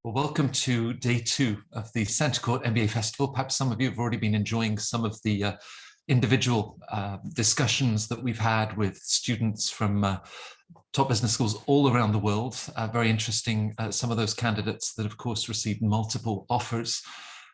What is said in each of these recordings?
Well, welcome to day 2 of the Centre Court MBA Festival. Perhaps some of you have already been enjoying some of the individual discussions that we've had with students from top business schools all around the world. Very interesting, some of those candidates that, of course, received multiple offers.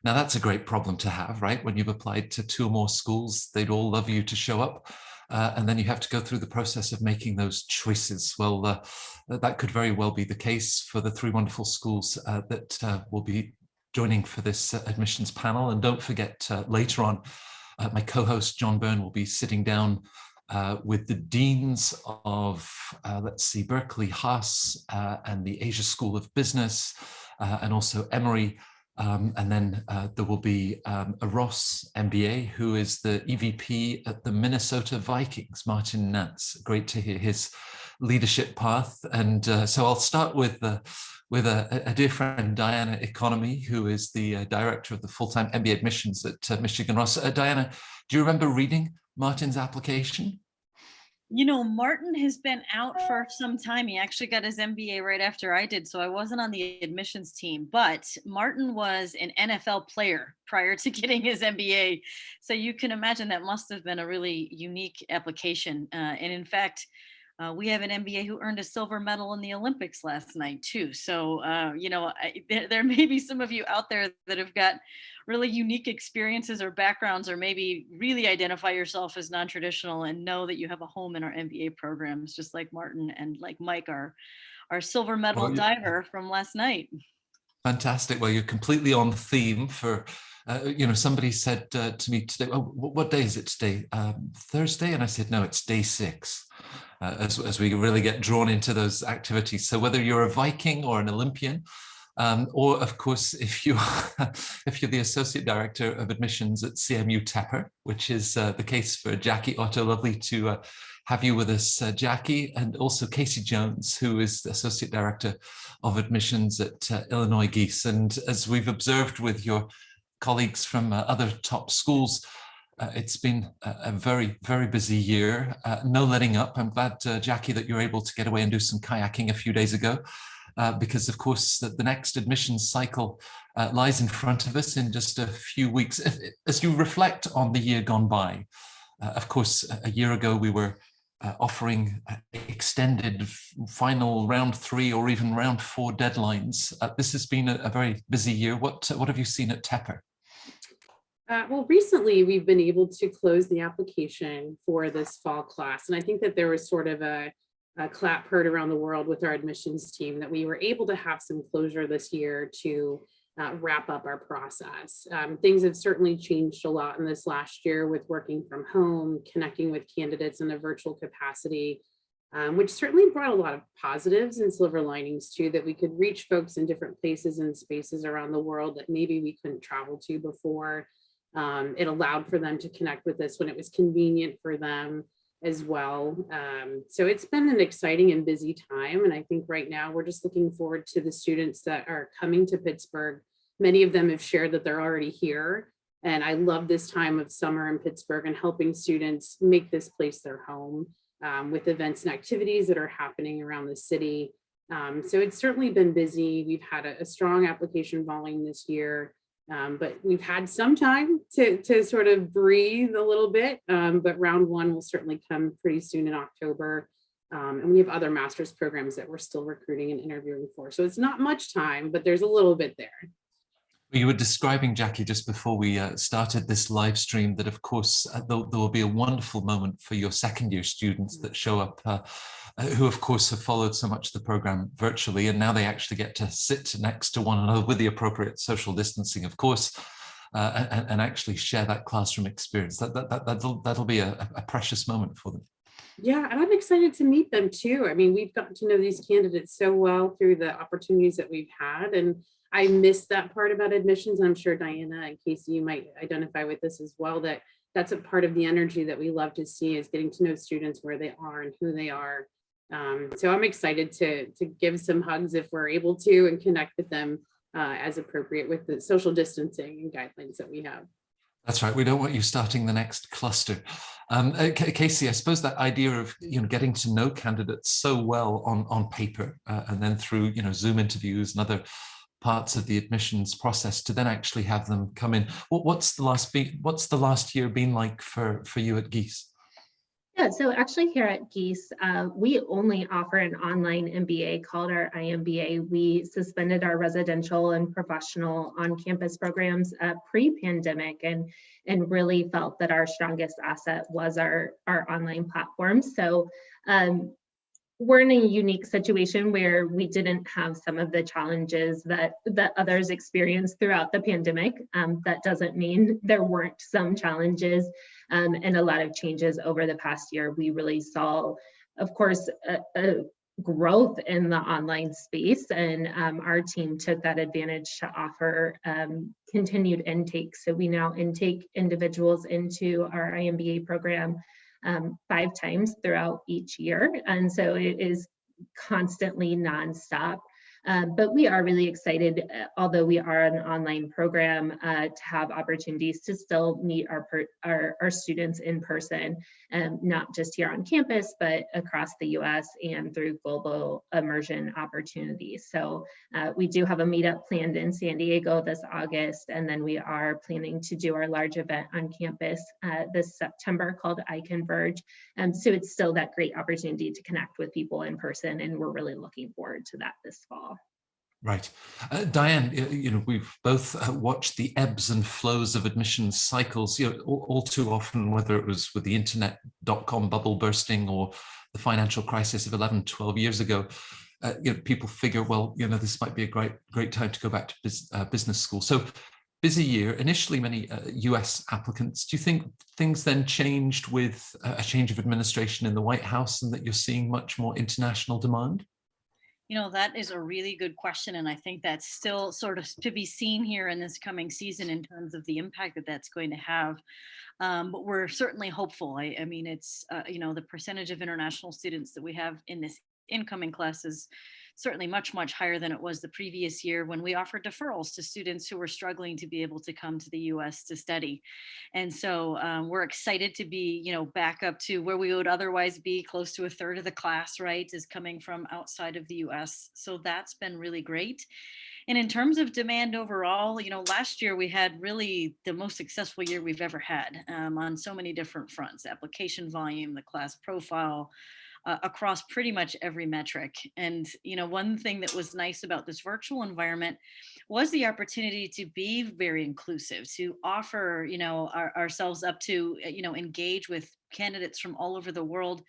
Now, that's a great problem to have, right? When you've applied to 2 or more schools, they'd all love you to show up. And then you have to go through the process of making those choices. Well, that could very well be the case for the 3 wonderful schools that will be joining for this admissions panel. And don't forget, later on, my co-host John Byrne will be sitting down with the deans of, Berkeley, Haas, and the Asia School of Business, and also Emory. And then there will be a Ross MBA, who is the EVP at the Minnesota Vikings, Martin Nance. Great to hear his leadership path. And so I'll start with a dear friend, Diana Economy, who is the director of the full-time MBA admissions at Michigan Ross. Diana, do you remember reading Martin's application? You know, Martin has been out for some time. He actually got his MBA right after I did, so I wasn't on the admissions team. But Martin was an NFL player prior to getting his MBA. So you can imagine that must have been a really unique application. And in fact, we have an MBA who earned a silver medal in the Olympics last night, too. So, there may be some of you out there that have got really unique experiences or backgrounds, or maybe really identify yourself as non-traditional and know that you have a home in our MBA programs, just like Martin and like Mike, our silver medal diver from last night. Fantastic. Well, you're completely on theme for, somebody said to me today, oh, what day is it today? Thursday? And I said, no, it's day 6. As we really get drawn into those activities. So whether you're a Viking or an Olympian, or of course, if you're the Associate Director of Admissions at CMU Tepper, which is the case for Jackie Otto. Lovely to have you with us, Jackie, and also Casey Jones, who is the Associate Director of Admissions at Illinois Gies. And as we've observed with your colleagues from other top schools, it's been a very, very busy year. No letting up. I'm glad, Jackie, that you're able to get away and do some kayaking a few days ago, because, of course, the next admissions cycle lies in front of us in just a few weeks. As you reflect on the year gone by, of course, a year ago we were offering extended final round 3 or even round 4 deadlines. This has been a very busy year. What have you seen at Tepper? Well, recently we've been able to close the application for this fall class. And I think that there was sort of a clap heard around the world with our admissions team that we were able to have some closure this year to wrap up our process. Things have certainly changed a lot in this last year with working from home, connecting with candidates in a virtual capacity, which certainly brought a lot of positives and silver linings too, that we could reach folks in different places and spaces around the world that maybe we couldn't travel to before. It allowed for them to connect with us when it was convenient for them as well. So it's been an exciting and busy time. And I think right now we're just looking forward to the students that are coming to Pittsburgh. Many of them have shared that they're already here. And I love this time of summer in Pittsburgh and helping students make this place their home with events and activities that are happening around the city. So it's certainly been busy. We've had a strong application volume this year. But we've had some time to sort of breathe a little bit, but round 1 will certainly come pretty soon in October. And we have other master's programs that we're still recruiting and interviewing for. So it's not much time, but there's a little bit there. You were describing, Jackie, just before we started this live stream, that of course there will be a wonderful moment for your second year students that show up, who of course have followed so much the program virtually, and now they actually get to sit next to one another with the appropriate social distancing, of course, and actually share that classroom experience. That'll be a precious moment for them. Yeah, and I'm excited to meet them too. I mean, we've gotten to know these candidates so well through the opportunities that we've had, and I miss that part about admissions. I'm sure Diana and Casey, you might identify with this as well, that's a part of the energy that we love to see, is getting to know students where they are and who they are. So I'm excited to give some hugs if we're able to, and connect with them as appropriate with the social distancing and guidelines that we have. That's right. We don't want you starting the next cluster. Casey, I suppose that idea of getting to know candidates so well on paper, and then through Zoom interviews and other parts of the admissions process to then actually have them come in. What's the last year been like for you at Gies? Yeah, so actually here at Gies, we only offer an online MBA called our IMBA. We suspended our residential and professional on-campus programs pre-pandemic and really felt that our strongest asset was our online platform. So we're in a unique situation where we didn't have some of the challenges that others experienced throughout the pandemic. That doesn't mean there weren't some challenges and a lot of changes over the past year. We really saw, of course, a growth in the online space, and our team took that advantage to offer continued intake. So we now intake individuals into our IMBA program 5 times throughout each year. And so it is constantly nonstop. But we are really excited, although we are an online program, to have opportunities to still meet our students in person, not just here on campus, but across the US and through global immersion opportunities. So we do have a meetup planned in San Diego this August, and then we are planning to do our large event on campus this September called iConverge. So it's still that great opportunity to connect with people in person, and we're really looking forward to that this fall. Right. Diane, we've both watched the ebbs and flows of admissions cycles, all too often, whether it was with the internet.com bubble bursting or the financial crisis of 11, 12 years ago, people figure, well, this might be a great time to go back to business school. So busy year, initially many US applicants. Do you think things then changed with a change of administration in the White House and that you're seeing much more international demand? That is a really good question. And I think that's still sort of to be seen here in this coming season in terms of the impact that that's going to have. But we're certainly hopeful. I mean, it's, the percentage of international students that we have in this incoming class is certainly much, much higher than it was the previous year when we offered deferrals to students who were struggling to be able to come to the US to study. And so we're excited to be, back up to where we would otherwise be. Close to a third of the class, right, is coming from outside of the US. So that's been really great. And in terms of demand overall, last year we had really the most successful year we've ever had on so many different fronts: application volume, the class profile, across pretty much every metric. And, one thing that was nice about this virtual environment was the opportunity to be very inclusive, to offer, ourselves up to, engage with candidates from all over the world.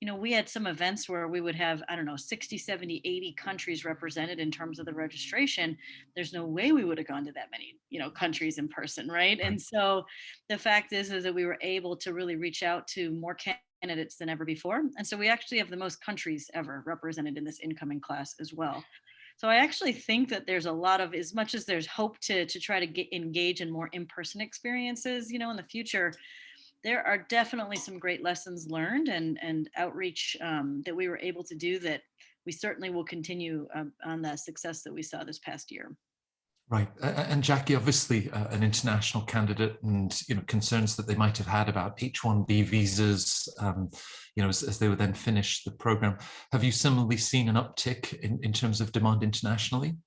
We had some events where we would have, 60, 70, 80 countries represented in terms of the registration. There's no way we would have gone to that many, countries in person, right? And so the fact is that we were able to really reach out to more candidates than ever before. And so we actually have the most countries ever represented in this incoming class as well. So I actually think that there's a lot of, as much as there's hope to try to engage in more in-person experiences, in the future, there are definitely some great lessons learned and outreach that we were able to do that we certainly will continue on the success that we saw this past year. Right. And Jackie, obviously an international candidate, and concerns that they might have had about H-1B visas, as they would then finish the program. Have you similarly seen an uptick in terms of demand internationally?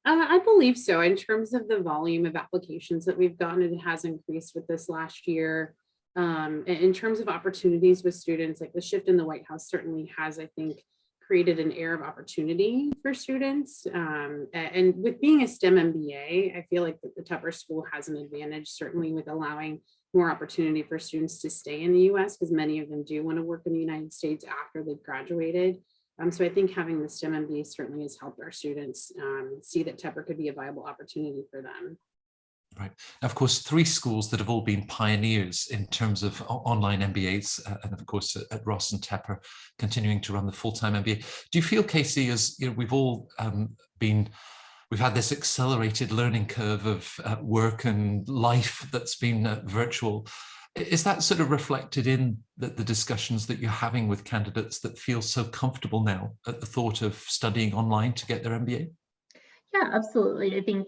I believe so. In terms of the volume of applications that we've gotten, it has increased with this last year. In terms of opportunities with students, like the shift in the White House certainly has, I think, created an air of opportunity for students. And with being a STEM MBA, I feel like the Tepper School has an advantage, certainly with allowing more opportunity for students to stay in the US, because many of them do want to work in the United States after they've graduated. So I think having the STEM MBA certainly has helped our students see that Tepper could be a viable opportunity for them. Right. Now, of course, 3 schools that have all been pioneers in terms of online MBAs, and of course at Ross and Tepper continuing to run the full-time MBA. Do you feel, Casey, as we've all we've had this accelerated learning curve of work and life that's been virtual? Is that sort of reflected in the discussions that you're having with candidates that feel so comfortable now at the thought of studying online to get their MBA? Yeah, absolutely. I think,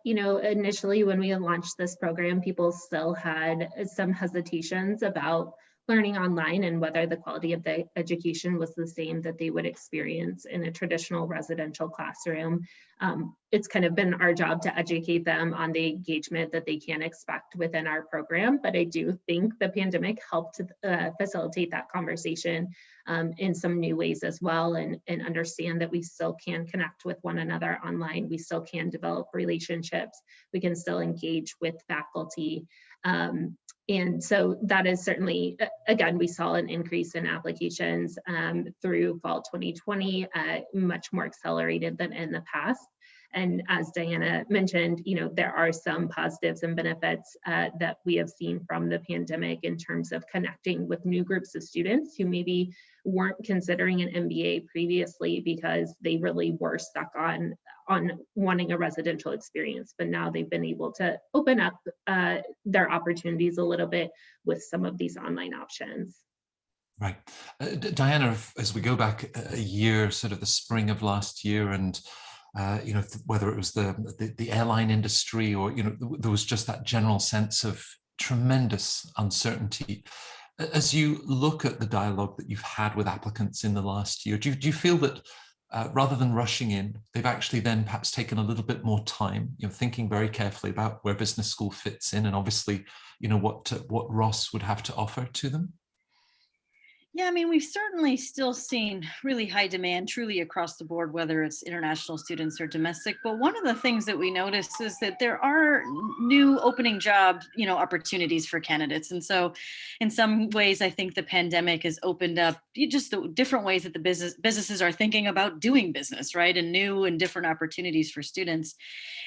initially when we launched this program, people still had some hesitations about learning online and whether the quality of the education was the same that they would experience in a traditional residential classroom. It's kind of been our job to educate them on the engagement that they can expect within our program, but I do think the pandemic helped facilitate that conversation in some new ways as well, and understand that we still can connect with one another online, we still can develop relationships, we can still engage with faculty. And so that is certainly, again, we saw an increase in applications through fall 2020, much more accelerated than in the past. And as Diana mentioned, there are some positives and benefits that we have seen from the pandemic in terms of connecting with new groups of students who maybe weren't considering an MBA previously because they really were stuck on wanting a residential experience, but now they've been able to open up their opportunities a little bit with some of these online options. Right. Diana, as we go back a year, sort of the spring of last year, and whether it was the airline industry or, there was just that general sense of tremendous uncertainty. As you look at the dialogue that you've had with applicants in the last year, do you feel that rather than rushing in, they've actually then perhaps taken a little bit more time, thinking very carefully about where business school fits in, and obviously, what Ross would have to offer to them? Yeah, I mean, we've certainly still seen really high demand truly across the board, whether it's international students or domestic. But one of the things that we noticed is that there are new opening job, opportunities for candidates. And so in some ways, I think the pandemic has opened up just the different ways that the businesses are thinking about doing business, right? And new and different opportunities for students.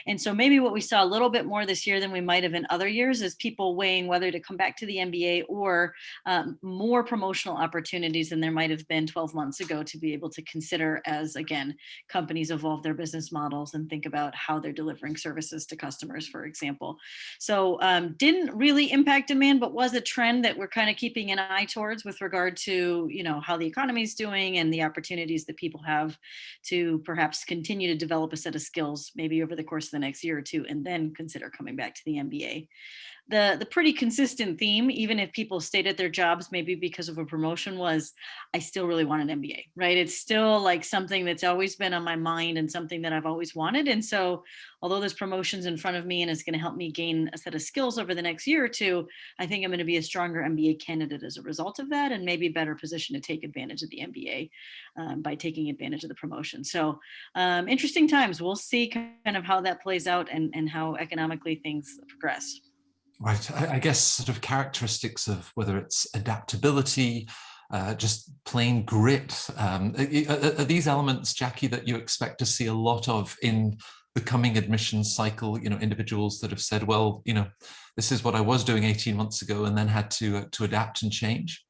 And so maybe what we saw a little bit more this year than we might have in other years is people weighing whether to come back to the MBA or more promotional opportunities than there might have been 12 months ago to be able to consider as, again, companies evolve their business models and think about how they're delivering services to customers, for example. So didn't really impact demand, but was a trend that we're kind of keeping an eye towards with regard to, how the economy is doing and the opportunities that people have to perhaps continue to develop a set of skills maybe over the course of the next year or two, and then consider coming back to the MBA. The pretty consistent theme, even if people stayed at their jobs, maybe because of a promotion, was I still really want an MBA, right? It's still like something that's always been on my mind and something that I've always wanted. And so although there's promotions in front of me and it's going to help me gain a set of skills over the next year or two, I think I'm going to be a stronger MBA candidate as a result of that, and maybe better position to take advantage of the MBA by taking advantage of the promotion. So interesting times. We'll see kind of how that plays out and how economically things progress. Right. I guess sort of characteristics of whether it's adaptability, just plain grit. Are these elements, Jackie, that you expect to see a lot of in the coming admissions cycle? Individuals that have said, well, this is what I was doing 18 months ago and then had to adapt and change?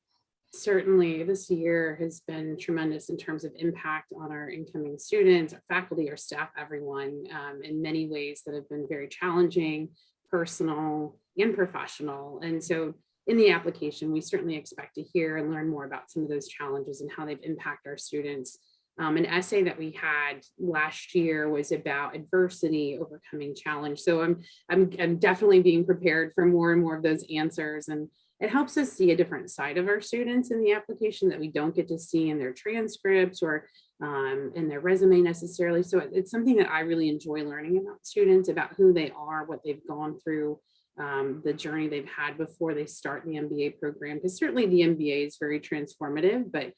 Certainly, this year has been tremendous in terms of impact on our incoming students, our faculty, our staff, everyone, in many ways that have been very challenging, personal and professional. And so in the application, we certainly expect to hear and learn more about some of those challenges and how they've impacted our students. An essay that we had last year was about adversity, overcoming challenge. So I'm definitely being prepared for more and more of those answers. And it helps us see a different side of our students in the application that we don't get to see in their transcripts or in their resume necessarily. So it's something that I really enjoy learning about students, about who they are, what they've gone through, the journey they've had before they start the MBA program. Because certainly the MBA is very transformative, but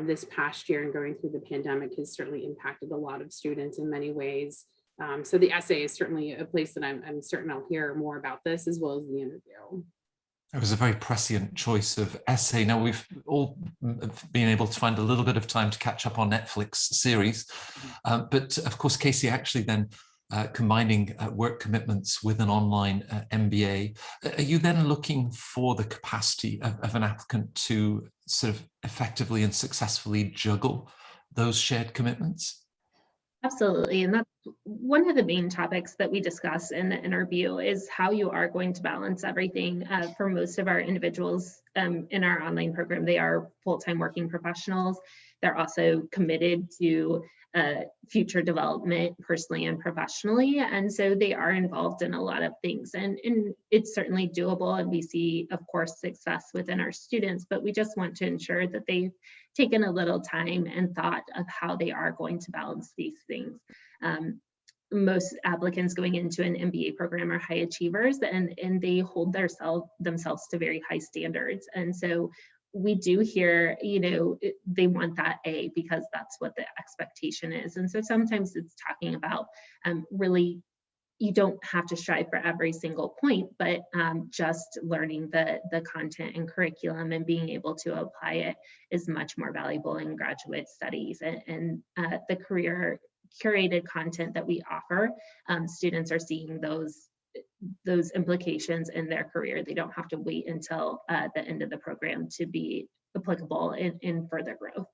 this past year and going through the pandemic has certainly impacted a lot of students in many ways. So the essay is certainly a place that I'm certain I'll hear more about this, as well as the interview. It was a very prescient choice of essay. Now, we've all been able to find a little bit of time to catch up on Netflix series, but of course, Casey, actually then combining work commitments with an online MBA, are you then looking for the capacity of an applicant to sort of effectively and successfully juggle those shared commitments? Absolutely. And that's one of the main topics that we discuss in the interview is how you are going to balance everything. For most of our individuals in our online program, they are full-time working professionals. They're also committed to future development personally and professionally. And so they are involved in a lot of things, and it's certainly doable. And we see, of course, success within our students, but we just want to ensure that they've taken a little time and thought of how they are going to balance these things. Most applicants going into an MBA program are high achievers, and they hold themselves to very high standards. And so we do hear, they want that A because that's what the expectation is. And so sometimes it's talking about really, you don't have to strive for every single point, but just learning the content and curriculum and being able to apply it is much more valuable in graduate studies. And the career curated content that we offer, students are seeing those implications in their career. They don't have to wait until the end of the program to be applicable in further growth.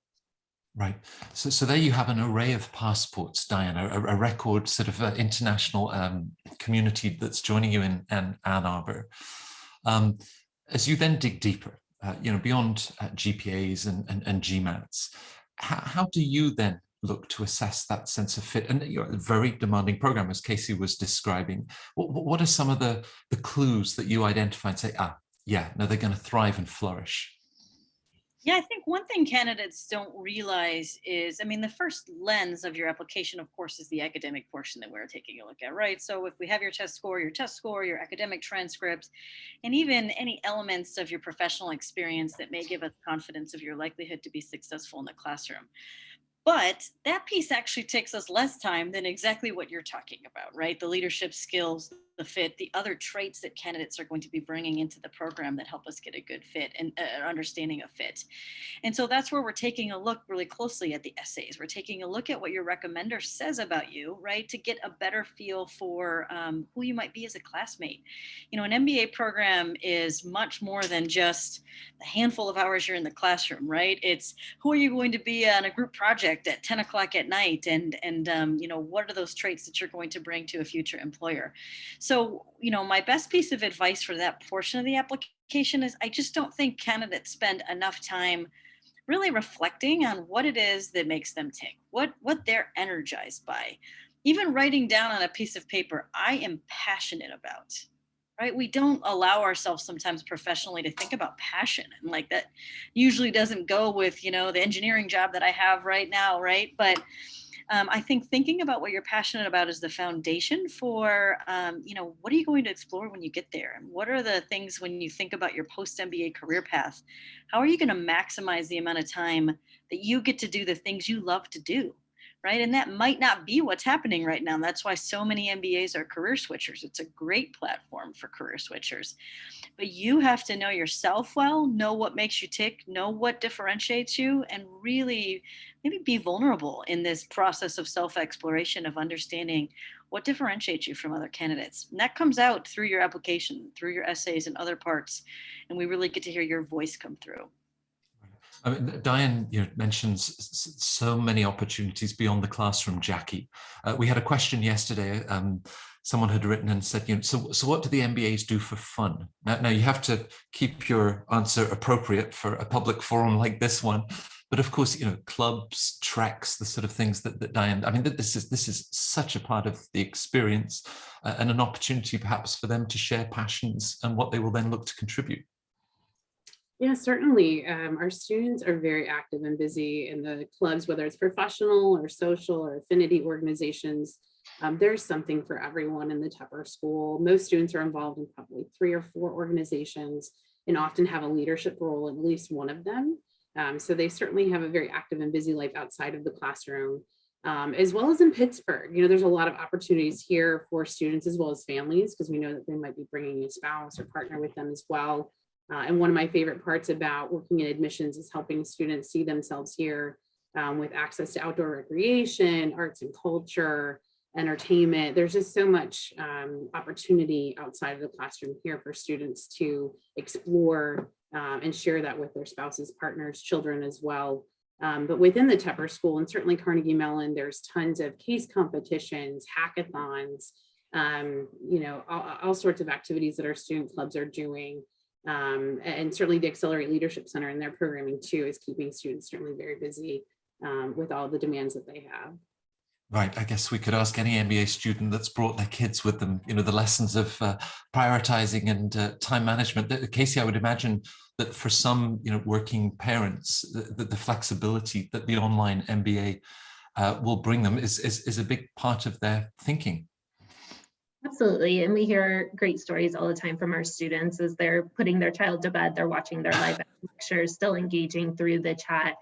Right. So there you have an array of passports, Diane, a record sort of international community that's joining you in Ann Arbor. As you then dig deeper, beyond GPAs and GMATs, how do you then look to assess that sense of fit? And you're a very demanding program, as Casey was describing. What are some of the clues that you identify and say, yeah, no, they're going to thrive and flourish? Yeah, I think one thing candidates don't realize is, the first lens of your application, of course, is the academic portion that we're taking a look at, right? So if we have your test score, your academic transcripts, and even any elements of your professional experience that may give us confidence of your likelihood to be successful in the classroom. But that piece actually takes us less time than exactly what you're talking about, right? The leadership skills, the fit, the other traits that candidates are going to be bringing into the program that help us get a good fit and understanding of fit. And so that's where we're taking a look really closely at the essays. We're taking a look at what your recommender says about you, right? To get a better feel for who you might be as a classmate. An MBA program is much more than just the handful of hours you're in the classroom, right? It's who are you going to be on a group project at 10 o'clock at night? And what are those traits that you're going to bring to a future employer? So, my best piece of advice for that portion of the application is I just don't think candidates spend enough time really reflecting on what it is that makes them tick, what they're energized by. Even writing down on a piece of paper, I am passionate about, right? We don't allow ourselves sometimes professionally to think about passion. And like that usually doesn't go with, the engineering job that I have right now, right? But I think thinking about what you're passionate about is the foundation for, what are you going to explore when you get there? And what are the things when you think about your post-MBA career path? How are you going to maximize the amount of time that you get to do the things you love to do? Right. And that might not be what's happening right now. That's why so many MBAs are career switchers. It's a great platform for career switchers. But you have to know yourself well, know what makes you tick, know what differentiates you, and really maybe be vulnerable in this process of self-exploration of understanding what differentiates you from other candidates. And that comes out through your application, through your essays and other parts. And we really get to hear your voice come through. Diane mentions so many opportunities beyond the classroom, Jackie. We had a question yesterday. Someone had written and said, so what do the MBAs do for fun? Now you have to keep your answer appropriate for a public forum like this one. But of course, clubs, treks, the sort of things that Diane, this is such a part of the experience and an opportunity perhaps for them to share passions and what they will then look to contribute. Yeah, certainly. Our students are very active and busy in the clubs, whether it's professional or social or affinity organizations. There's something for everyone in the Tepper School. Most students are involved in probably 3 or 4 organizations and often have a leadership role in at least one of them. So they certainly have a very active and busy life outside of the classroom, as well as in Pittsburgh. There's a lot of opportunities here for students as well as families, because we know that they might be bringing a spouse or partner with them as well. And one of my favorite parts about working in admissions is helping students see themselves here with access to outdoor recreation, arts and culture, entertainment. There's just so much opportunity outside of the classroom here for students to explore and share that with their spouses, partners, children as well. But within the Tepper School and certainly Carnegie Mellon, there's tons of case competitions, hackathons, all sorts of activities that our student clubs are doing. And certainly the Accelerate Leadership Center and their programming too is keeping students certainly very busy with all the demands that they have. Right. I guess we could ask any MBA student that's brought their kids with them, the lessons of prioritizing and time management. Casey, I would imagine that for some, working parents, the flexibility that the online MBA will bring them is a big part of their thinking. Absolutely. And we hear great stories all the time from our students as they're putting their child to bed, they're watching their live lectures, still engaging through the chat,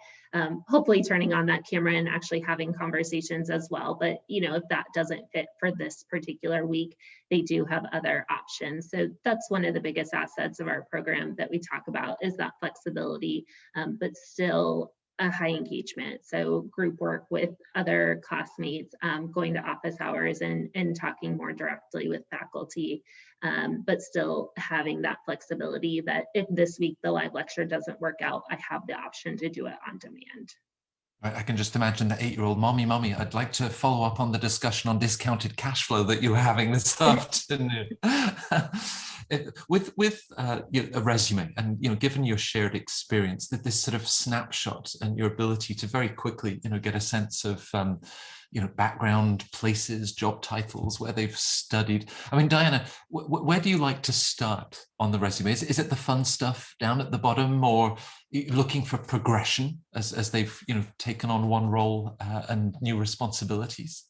hopefully turning on that camera and actually having conversations as well. But, if that doesn't fit for this particular week, they do have other options. So that's one of the biggest assets of our program that we talk about is that flexibility, but still a high engagement. So group work with other classmates, going to office hours and talking more directly with faculty, but still having that flexibility that if this week the live lecture doesn't work out, I have the option to do it on demand. I can just imagine the 8-year-old, mommy, I'd like to follow up on the discussion on discounted cash flow that you were having this afternoon. With a resume and, given your shared experience, that this sort of snapshot and your ability to very quickly, get a sense of, background, places, job titles, where they've studied. I mean, Diana, where do you like to start on the resume? Is it the fun stuff down at the bottom, or looking for progression as they've, taken on one role and new responsibilities?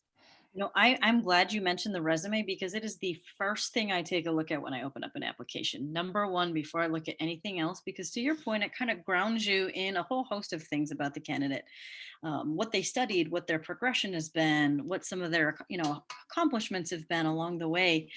I'm glad you mentioned the resume because it is the first thing I take a look at when I open up an application. Number one, before I look at anything else, because to your point, it kind of grounds you in a whole host of things about the candidate. What they studied, what their progression has been, what some of their, accomplishments have been along the way.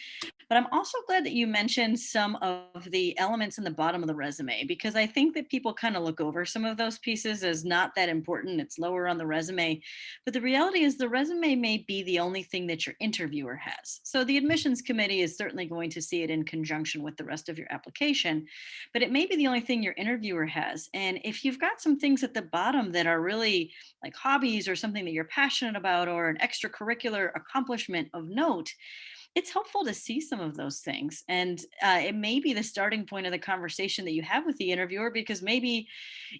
But I'm also glad that you mentioned some of the elements in the bottom of the resume, because I think that people kind of look over some of those pieces as not that important. It's lower on the resume. But the reality is the resume may be the only thing that your interviewer has. So the admissions committee is certainly going to see it in conjunction with the rest of your application, but it may be the only thing your interviewer has. And if you've got some things at the bottom that are really like hobbies or something that you're passionate about or an extracurricular accomplishment of note, it's helpful to see some of those things. And it may be the starting point of the conversation that you have with the interviewer, because maybe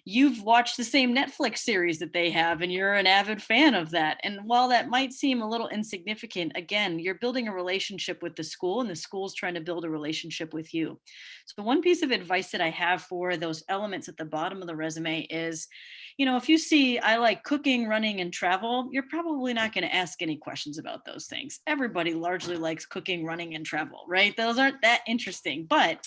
you've watched the same Netflix series that they have and you're an avid fan of that. And while that might seem a little insignificant, again, you're building a relationship with the school and the school's trying to build a relationship with you. So one piece of advice that I have for those elements at the bottom of the resume is, if you see I like cooking, running, and travel, you're probably not going to ask any questions about those things. Everybody largely likes cooking, running, and travel, right? Those aren't that interesting. But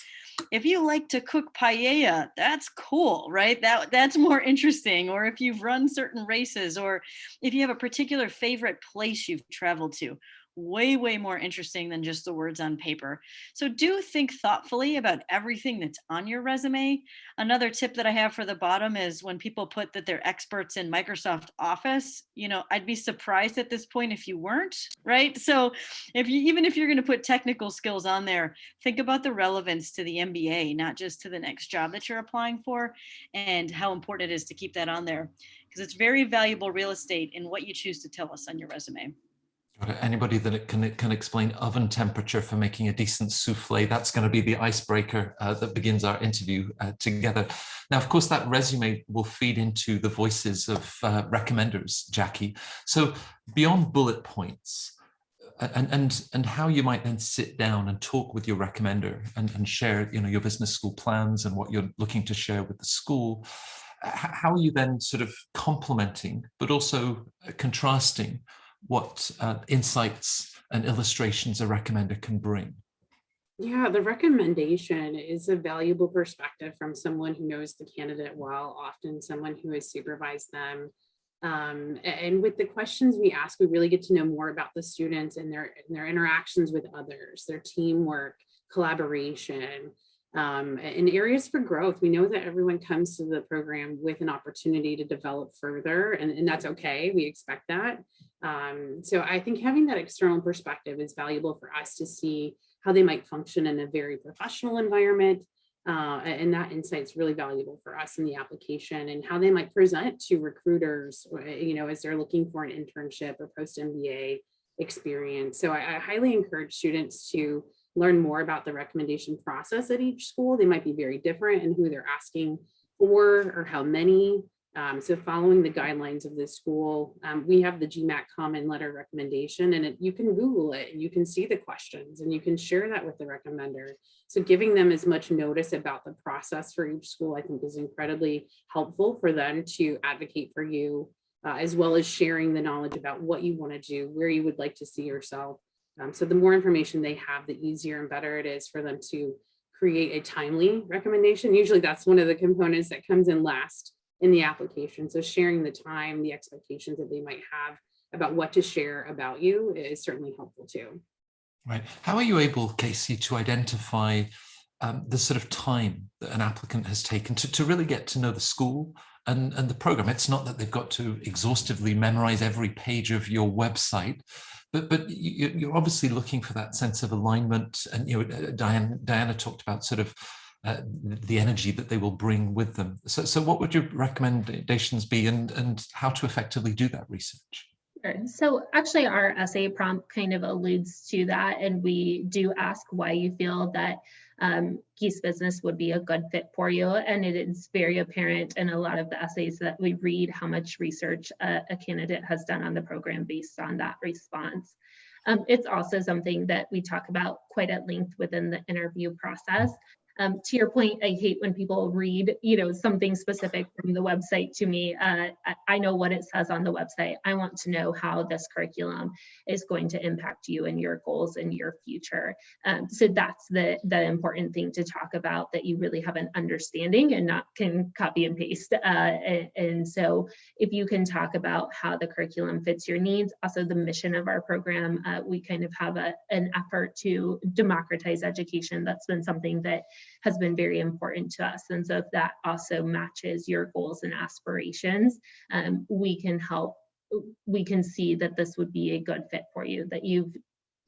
if you like to cook paella, that's cool, right? That's more interesting. Or if you've run certain races, or if you have a particular favorite place you've traveled to, way more interesting than just the words on paper. So do think thoughtfully about everything that's on your resume. Another tip that I have for the bottom is when people put that they're experts in Microsoft Office, I'd be surprised at this point if you weren't, right? So even if you're going to put technical skills on there, think about the relevance to the MBA, not just to the next job that you're applying for, and how important it is to keep that on there, because it's very valuable real estate in what you choose to tell us on your resume. Anybody that can explain oven temperature for making a decent souffle, that's going to be the icebreaker that begins our interview together. Now, of course, that resume will feed into the voices of recommenders, Jackie. So beyond bullet points, and how you might then sit down and talk with your recommender and share, your business school plans and what you're looking to share with the school. How are you then sort of complementing, but also contrasting what insights and illustrations a recommender can bring? Yeah, the recommendation is a valuable perspective from someone who knows the candidate well, often someone who has supervised them. And with the questions we ask, we really get to know more about the students and their interactions with others, their teamwork, collaboration, and areas for growth. We know that everyone comes to the program with an opportunity to develop further, and that's okay. We expect that. So I think having that external perspective is valuable for us to see how they might function in a very professional environment. And that insight is really valuable for us in the application, and how they might present to recruiters, as they're looking for an internship or post-MBA experience. So I highly encourage students to learn more about the recommendation process at each school. They might be very different in who they're asking for or how many. So following the guidelines of this school, we have the GMAT common letter recommendation, and you can Google it and you can see the questions and you can share that with the recommender. So giving them as much notice about the process for each school, I think, is incredibly helpful for them to advocate for you, as well as sharing the knowledge about what you want to do, where you would like to see yourself. So the more information they have, the easier and better it is for them to create a timely recommendation. Usually that's one of the components that comes in last in the application. So sharing the time, the expectations that they might have about what to share about you is certainly helpful too. Right. How are you able, Casey, to identify the sort of time that an applicant has taken to really get to know the school and the program? It's not that they've got to exhaustively memorize every page of your website, but you're obviously looking for that sense of alignment. And Diana talked about sort of the energy that they will bring with them. So what would your recommendations be, and how to effectively do that research? Sure. So actually our essay prompt kind of alludes to that, and we do ask why you feel that Gies Business would be a good fit for you. And it is very apparent in a lot of the essays that we read how much research a candidate has done on the program based on that response. It's also something that we talk about quite at length within the interview process. To your point, I hate when people read, something specific from the website to me. I know what it says on the website. I want to know how this curriculum is going to impact you and your goals and your future. So that's the important thing to talk about, that you really have an understanding and not can copy and paste. And so if you can talk about how the curriculum fits your needs, also the mission of our program, we kind of have an effort to democratize education. That's been something that has been very important to us. And so if that also matches your goals and aspirations, we can see that this would be a good fit for you, that you've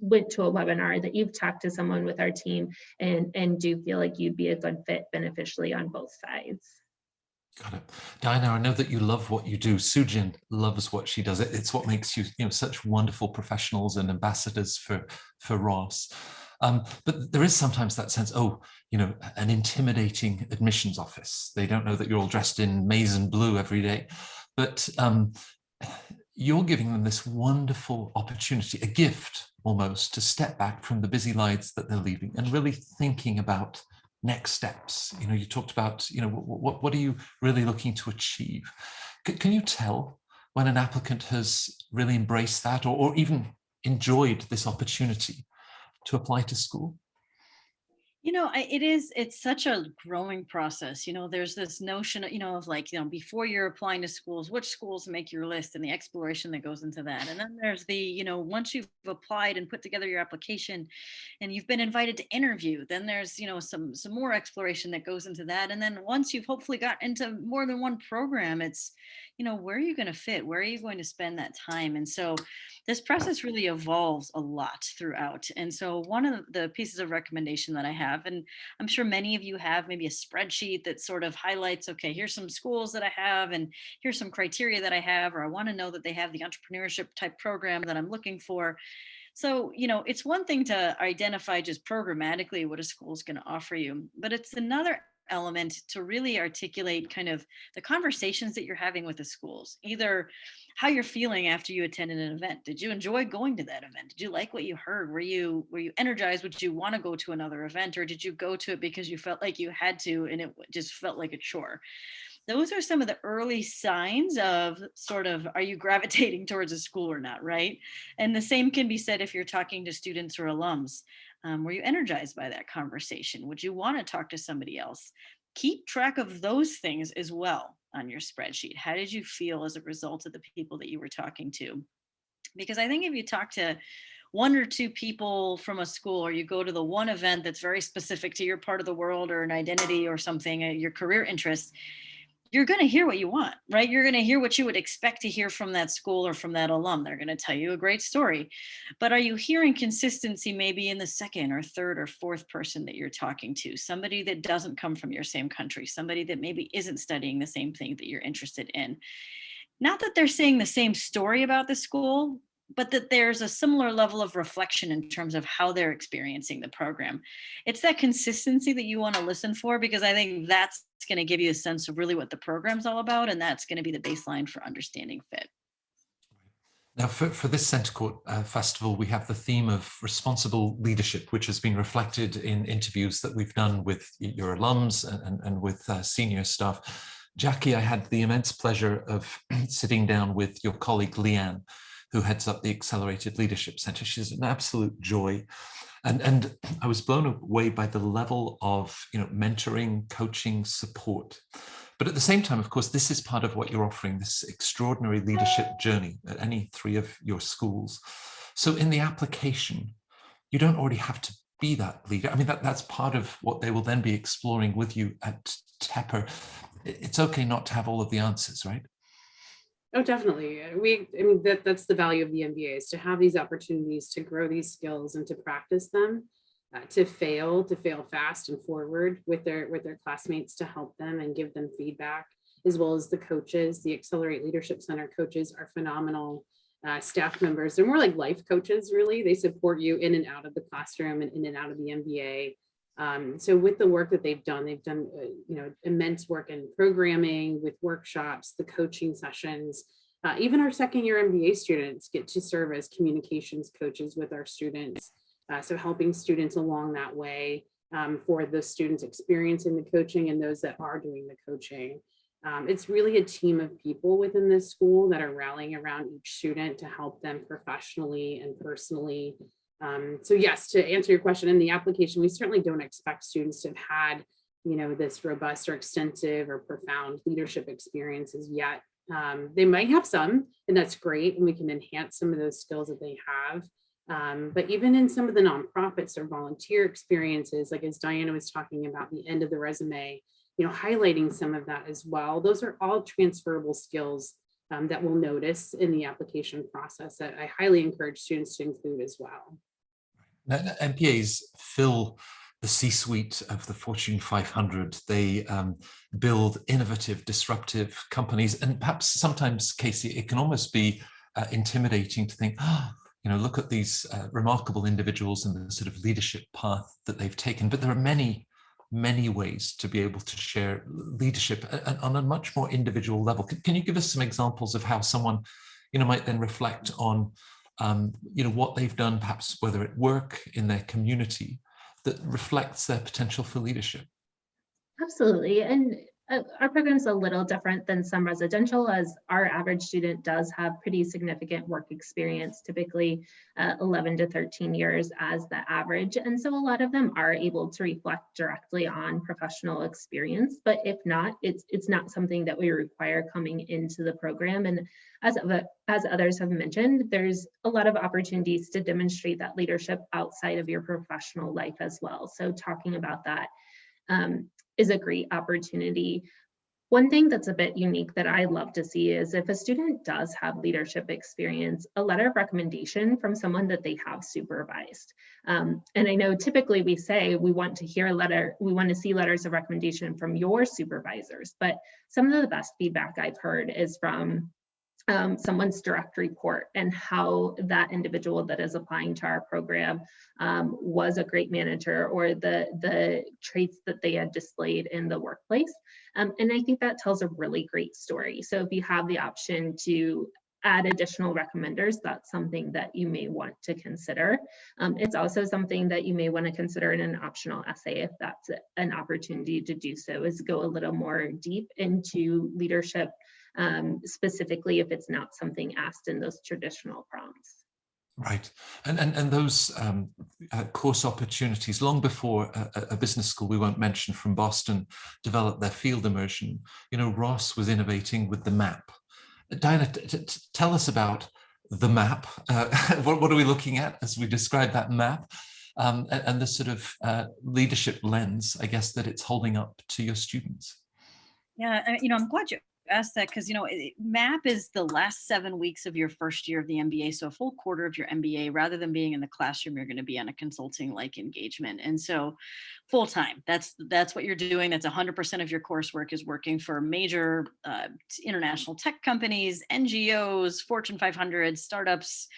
went to a webinar, that you've talked to someone with our team, and do feel like you'd be a good fit beneficially on both sides. Got it. Diana, I know that you love what you do. Sujin loves what she does. It's what makes you, such wonderful professionals and ambassadors for Ross. But there is sometimes that sense, an intimidating admissions office. They don't know that you're all dressed in maize and blue every day. But you're giving them this wonderful opportunity, a gift almost, to step back from the busy lives that they're leaving and really thinking about next steps. You talked about, what are you really looking to achieve? Can you tell when an applicant has really embraced that or even enjoyed this opportunity to apply to school? It's such a growing process. There's this notion, of like, before you're applying to schools, which schools make your list and the exploration that goes into that. And then there's the, once you've applied and put together your application and you've been invited to interview, then there's, some more exploration that goes into that. And then once you've hopefully got into more than one program, it's, where are you going to fit? Where are you going to spend that time? And so this process really evolves a lot throughout. And so one of the pieces of recommendation that I have, and I'm sure many of you have maybe a spreadsheet that sort of highlights, okay, here's some schools that I have, and here's some criteria that I have, or I want to know that they have the entrepreneurship type program that I'm looking for. So, it's one thing to identify just programmatically what a school is going to offer you, but it's another element to really articulate kind of the conversations that you're having with the schools, either how you're feeling after you attended an event. Did you enjoy going to that event? Did you like what you heard? Were you energized? Would you want to go to another event, or did you go to it because you felt like you had to and it just felt like a chore? Those are some of the early signs of sort of, are you gravitating towards a school or not, right? And the same can be said if you're talking to students or alums. Were you energized by that conversation? Would you want to talk to somebody else? Keep track of those things as well on your spreadsheet. How did you feel as a result of the people that you were talking to? Because I think if you talk to one or two people from a school, or you go to the one event that's very specific to your part of the world or an identity or something, your career interests, you're going to hear what you want, right? You're going to hear what you would expect to hear from that school or from that alum. They're going to tell you a great story. But are you hearing consistency maybe in the second or third or fourth person that you're talking to? Somebody that doesn't come from your same country, somebody that maybe isn't studying the same thing that you're interested in. Not that they're saying the same story about the school, but that there's a similar level of reflection in terms of how they're experiencing the program. It's that consistency that you want to listen for, because I think that's going to give you a sense of really what the program's all about, and that's going to be the baseline for understanding fit. Now, for this Centre Court Festival, we have the theme of responsible leadership, which has been reflected in interviews that we've done with your alums and with senior staff. Jackie, I had the immense pleasure of sitting down with your colleague Leanne, who heads up the Accelerated Leadership Centre. She's an absolute joy. And I was blown away by the level of mentoring, coaching, support. But at the same time, of course, this is part of what you're offering, this extraordinary leadership journey at any three of your schools. So in the application, you don't already have to be that leader. I mean, that's part of what they will then be exploring with you at Tepper. It's okay not to have all of the answers, right? Oh, definitely. I mean, that's the value of the MBA, is to have these opportunities to grow these skills and to practice them, to fail fast and forward with their classmates, to help them and give them feedback, as well as the coaches. The Accelerate Leadership Center coaches are phenomenal staff members. They're more like life coaches, really. They support you in and out of the classroom and in and out of the MBA. So with the work that they've done immense work in programming, with workshops, the coaching sessions. Even our second year MBA students get to serve as communications coaches with our students. So helping students along that way, for the students experiencing the coaching and those that are doing the coaching. It's really a team of people within this school that are rallying around each student to help them professionally and personally. So yes, to answer your question, in the application, we certainly don't expect students to have had, this robust or extensive or profound leadership experiences yet. They might have some, and that's great, and we can enhance some of those skills that they have. But even in some of the nonprofits or volunteer experiences, like as Diana was talking about, the end of the resume, highlighting some of that as well. Those are all transferable skills that we'll notice in the application process that I highly encourage students to include as well. Now, MBAs fill the C-suite of the Fortune 500. They build innovative, disruptive companies. And perhaps sometimes, Casey, it can almost be intimidating to think, look at these remarkable individuals and the sort of leadership path that they've taken. But there are many, many ways to be able to share leadership on a much more individual level. Can you give us some examples of how someone, might then reflect on, what they've done, perhaps whether at work, in their community, that reflects their potential for leadership? Absolutely. And our program's a little different than some residential, as our average student does have pretty significant work experience, typically 11 to 13 years as the average. And so a lot of them are able to reflect directly on professional experience, but if not, it's not something that we require coming into the program. And as others have mentioned, there's a lot of opportunities to demonstrate that leadership outside of your professional life as well. So talking about that is a great opportunity. One thing that's a bit unique that I love to see is if a student does have leadership experience, a letter of recommendation from someone that they have supervised. And I know typically we say we want to see letters of recommendation from your supervisors, but some of the best feedback I've heard is from someone's direct report and how that individual that is applying to our program was a great manager, or the traits that they had displayed in the workplace. And I think that tells a really great story. So if you have the option to add additional recommenders, that's something that you may want to consider. It's also something that you may want to consider in an optional essay, if that's an opportunity to do so, is go a little more deep into leadership, specifically if it's not something asked in those traditional prompts. Right. And those course opportunities, long before a business school we won't mention from Boston developed their field immersion, Ross was innovating with the map. Diana, tell us about the map. What are we looking at as we describe that map, and the sort of leadership lens, I guess, that it's holding up to your students? Yeah, I'm glad you asked that because, MAP is the last 7 weeks of your first year of the MBA. So a full quarter of your MBA, rather than being in the classroom, you're going to be on a consulting like engagement. And so full time, that's what you're doing. That's 100% of your coursework is working for major international tech companies, NGOs, Fortune 500, startups,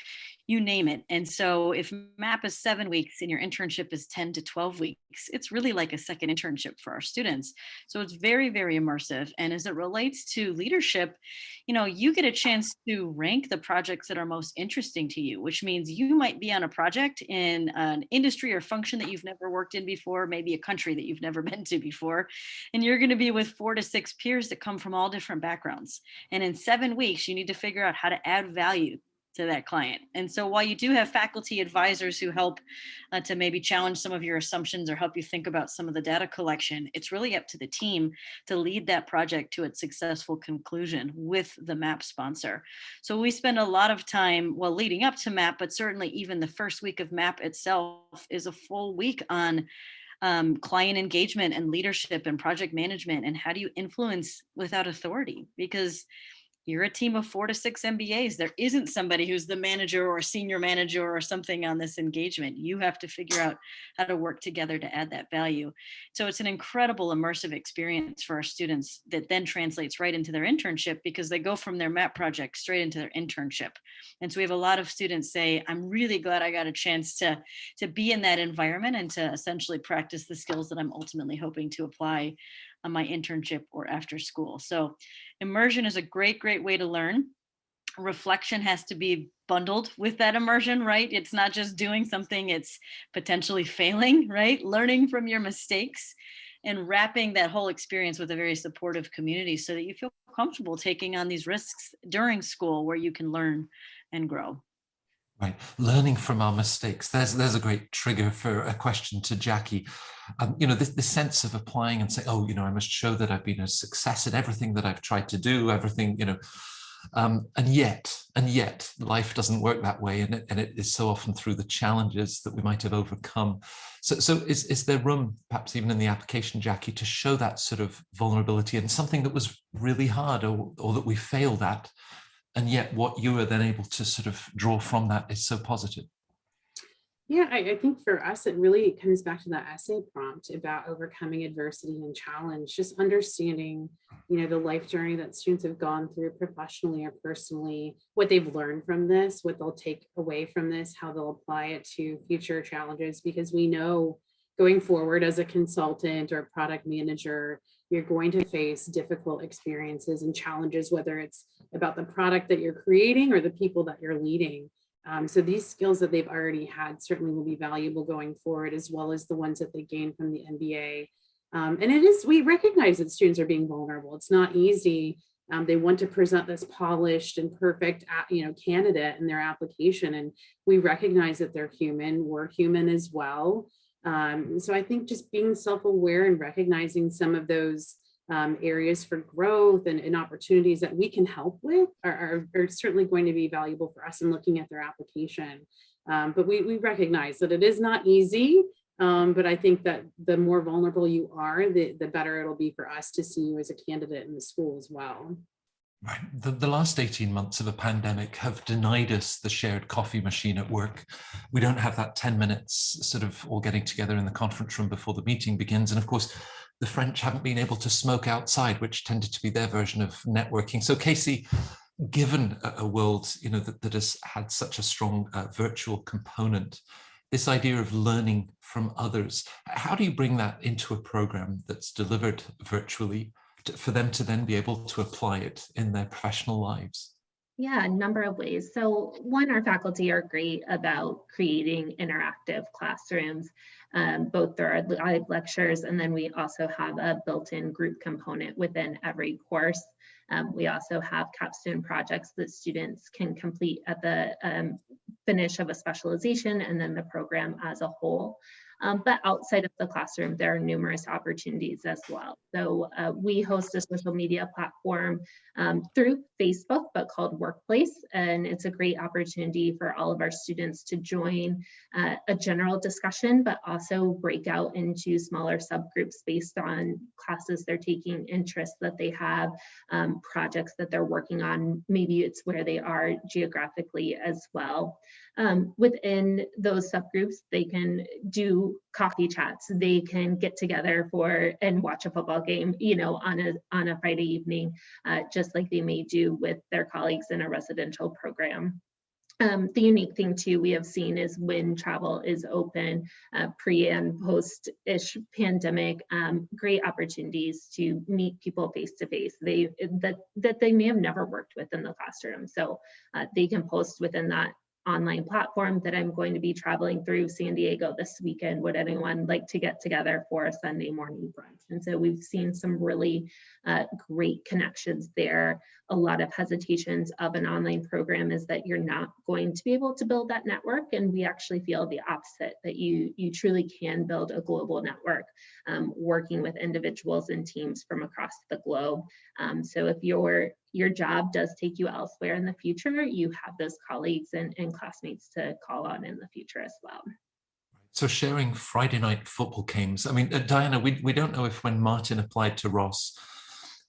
you name it. And so if MAP is 7 weeks and your internship is 10 to 12 weeks, it's really like a second internship for our students. So it's very, very immersive. And as it relates to leadership, you get a chance to rank the projects that are most interesting to you, which means you might be on a project in an industry or function that you've never worked in before, maybe a country that you've never been to before. And you're going to be with 4 to 6 peers that come from all different backgrounds. And in 7 weeks, you need to figure out how to add value to that client. And so while you do have faculty advisors who help to maybe challenge some of your assumptions or help you think about some of the data collection, it's really up to the team to lead that project to its successful conclusion with the MAP sponsor. So we spend a lot of time, leading up to MAP, but certainly even the first week of MAP itself is a full week on client engagement and leadership and project management, and how do you influence without authority? Because you're a team of 4 to 6 MBAs. There isn't somebody who's the manager or senior manager or something on this engagement. You have to figure out how to work together to add that value. So it's an incredible immersive experience for our students that then translates right into their internship, because they go from their MAP project straight into their internship. And so we have a lot of students say, I'm really glad I got a chance to be in that environment and to essentially practice the skills that I'm ultimately hoping to apply on my internship or after school. So immersion is a great, great way to learn. Reflection has to be bundled with that immersion, right? It's not just doing something, it's potentially failing, right? Learning from your mistakes and wrapping that whole experience with a very supportive community so that you feel comfortable taking on these risks during school where you can learn and grow. Right, learning from our mistakes. There's a great trigger for a question to Jackie. This sense of applying and saying, I must show that I've been a success at everything that I've tried to do, everything, and yet life doesn't work that way, and it is so often through the challenges that we might have overcome. So is there room, perhaps even in the application, Jackie, to show that sort of vulnerability and something that was really hard or that we failed at? And yet what you are then able to sort of draw from that is so positive. Yeah, I think for us, it really comes back to that essay prompt about overcoming adversity and challenge, just understanding, the life journey that students have gone through professionally or personally, what they've learned from this, what they'll take away from this, how they'll apply it to future challenges, because we know going forward as a consultant or product manager, you're going to face difficult experiences and challenges, whether it's about the product that you're creating or the people that you're leading. So these skills that they've already had certainly will be valuable going forward, as well as the ones that they gain from the MBA. And we recognize that students are being vulnerable. It's not easy. They want to present this polished and perfect, candidate in their application. And we recognize that they're human. We're human as well. So I think just being self-aware and recognizing some of those areas for growth and opportunities that we can help with are certainly going to be valuable for us in looking at their application. But we recognize that it is not easy, but I think that the more vulnerable you are, the better it'll be for us to see you as a candidate in the school as well. Right. The last 18 months of a pandemic have denied us the shared coffee machine at work. We don't have that 10 minutes sort of all getting together in the conference room before the meeting begins. And of course, the French haven't been able to smoke outside, which tended to be their version of networking. So Casey, given a world that has had such a strong virtual component, this idea of learning from others, how do you bring that into a program that's delivered virtually for them to then be able to apply it in their professional lives? Yeah, a number of ways. So one, our faculty are great about creating interactive classrooms, both through our live lectures, and then we also have a built-in group component within every course. We also have capstone projects that students can complete at the finish of a specialization and then the program as a whole. But outside of the classroom, there are numerous opportunities as well. So we host a social media platform through Facebook, but called Workplace. And it's a great opportunity for all of our students to join a general discussion, but also break out into smaller subgroups based on classes they're taking, interests that they have, projects that they're working on. Maybe it's where they are geographically as well. Within those subgroups, they can do coffee chats. They can get together and watch a football game, on a Friday evening, just like they may do with their colleagues in a residential program. The unique thing too we have seen is when travel is open, pre and post-ish pandemic, great opportunities to meet people face to face. That they may have never worked with in the classroom. So they can post within that online platform that I'm going to be traveling through San Diego this weekend. Would anyone like to get together for a Sunday morning brunch? And so we've seen some really great connections there. A lot of hesitations of an online program is that you're not going to be able to build that network. And we actually feel the opposite, that you truly can build a global network, working with individuals and teams from across the globe. So if your job does take you elsewhere in the future, you have those colleagues and classmates to call on in the future as well. So sharing Friday night football games. I mean, Diana, we don't know if when Martin applied to Ross,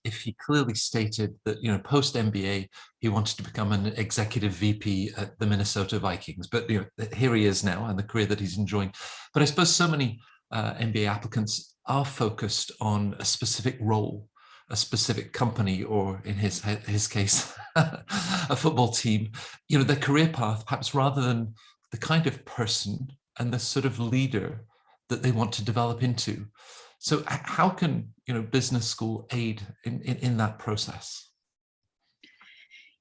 if he clearly stated that, post MBA, he wanted to become an executive VP at the Minnesota Vikings. But here he is now, and the career that he's enjoying. But I suppose so many MBA applicants are focused on a specific role, a specific company, or in his case, a football team. Their career path, perhaps, rather than the kind of person and the sort of leader that they want to develop into. So how can business school aid in that process?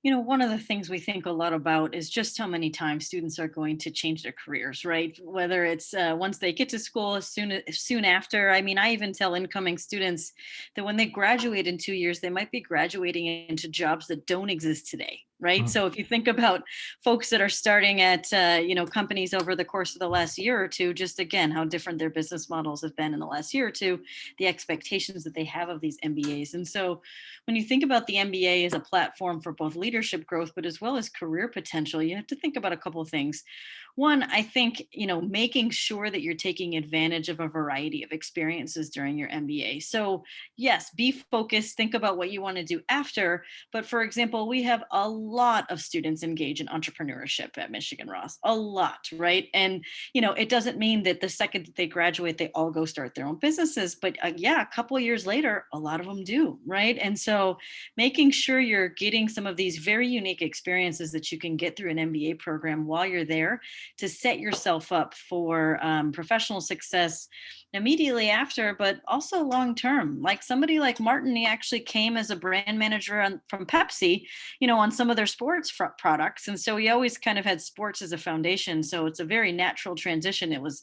One of the things we think a lot about is just how many times students are going to change their careers, right? Whether it's once they get to school, soon after. I mean, I even tell incoming students that when they graduate in 2 years, they might be graduating into jobs that don't exist today, right? Mm. So if you think about folks that are starting at, companies over the course of the last year or two, just again, how different their business models have been in the last year or two, the expectations that they have of these MBAs. And so when you think about the MBA as a platform for both leadership growth, but as well as career potential, you have to think about a couple of things. One, I think, making sure that you're taking advantage of a variety of experiences during your MBA. So yes, be focused, think about what you want to do after. But for example, we have a lot of students engage in entrepreneurship at Michigan Ross, a lot, right? And, it doesn't mean that the second that they graduate, they all go start their own businesses. But a couple of years later, a lot of them do, right? And so making sure you're getting some of these very unique experiences that you can get through an MBA program while you're there to set yourself up for professional success immediately after, but also long-term. Like somebody like Martin, he actually came as a brand manager from Pepsi, on some of their sports products. And so he always kind of had sports as a foundation. So it's a very natural transition. It was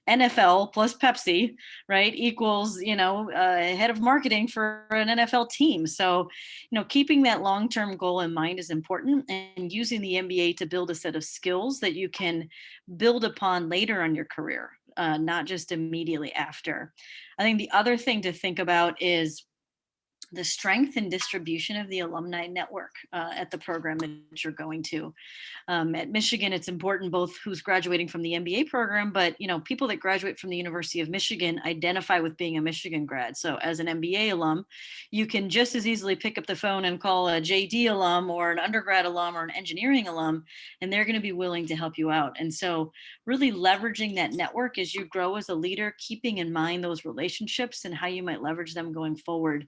NFL plus Pepsi, right, equals, head of marketing for an NFL team. So, keeping that long-term goal in mind is important, and using the MBA to build a set of skills that you can build upon later on your career, not just immediately after. I think the other thing to think about is the strength and distribution of the alumni network at the program that you're going to. At Michigan, it's important both who's graduating from the MBA program, but people that graduate from the University of Michigan identify with being a Michigan grad. So as an MBA alum, you can just as easily pick up the phone and call a JD alum or an undergrad alum or an engineering alum, and they're going to be willing to help you out. And so really leveraging that network as you grow as a leader, keeping in mind those relationships and how you might leverage them going forward,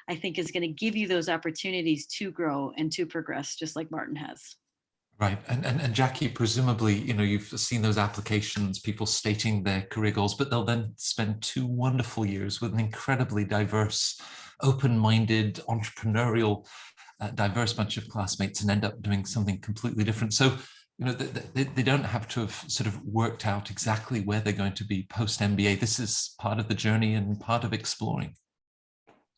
I think is going to give you those opportunities to grow and to progress, just like Martin has. Right. And Jackie, presumably, you've seen those applications, people stating their career goals, but they'll then spend 2 wonderful years with an incredibly diverse, open-minded, entrepreneurial, diverse bunch of classmates and end up doing something completely different. So, they don't have to have sort of worked out exactly where they're going to be post-MBA. This is part of the journey and part of exploring.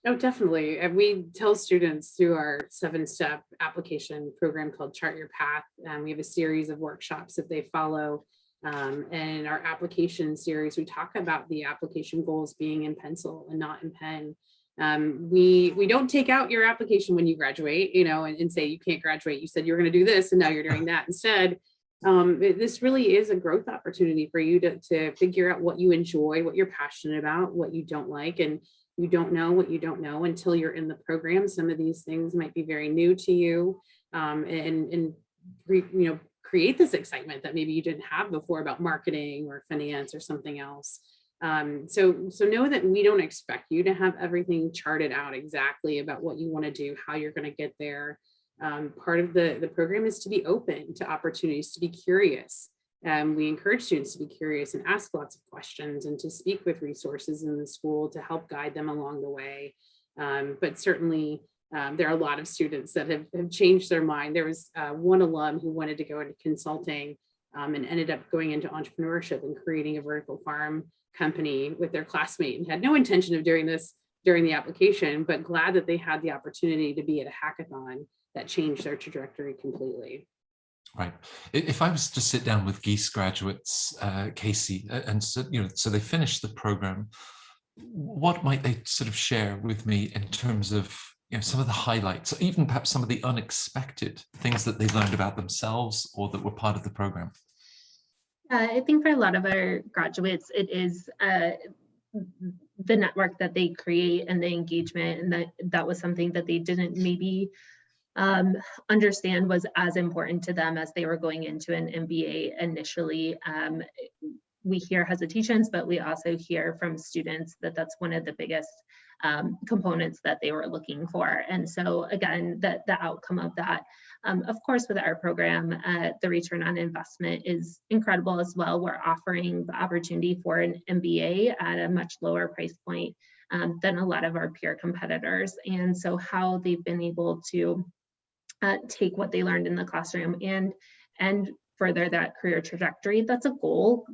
Oh, definitely. And we tell students through our 7-step application program called Chart Your Path. We have a series of workshops that they follow And in our application series, we talk about the application goals being in pencil and not in pen. We don't take out your application when you graduate, and say you can't graduate. You said you're going to do this and now you're doing that instead. This really is a growth opportunity for you to figure out what you enjoy, what you're passionate about, what you don't like, and you don't know what you don't know until you're in the program. Some of these things might be very new to you, and create this excitement that maybe you didn't have before about marketing or finance or something else. So know that we don't expect you to have everything charted out exactly about what you want to do, how you're going to get there. Part of the program is to be open to opportunities, to be curious. We encourage students to be curious and ask lots of questions and to speak with resources in the school to help guide them along the way. But certainly there are a lot of students that have changed their mind. There was one alum who wanted to go into consulting and ended up going into entrepreneurship and creating a vertical farm company with their classmate, and had no intention of doing this during the application, but glad that they had the opportunity to be at a hackathon that changed their trajectory completely. Right. If I was to sit down with Gies graduates, Casey, and so they finished the program, what might they sort of share with me in terms of some of the highlights, or even perhaps some of the unexpected things that they learned about themselves or that were part of the program? I think for a lot of our graduates, it is the network that they create and the engagement, and that was something that they didn't maybe understand was as important to them as they were going into an MBA initially. We hear hesitations, but we also hear from students that that's one of the biggest components that they were looking for. And so again, the outcome of that, of course, with our program, the return on investment is incredible as well. We're offering the opportunity for an MBA at a much lower price point than a lot of our peer competitors. And so how they've been able to take what they learned in the classroom and further that career trajectory, that's a goal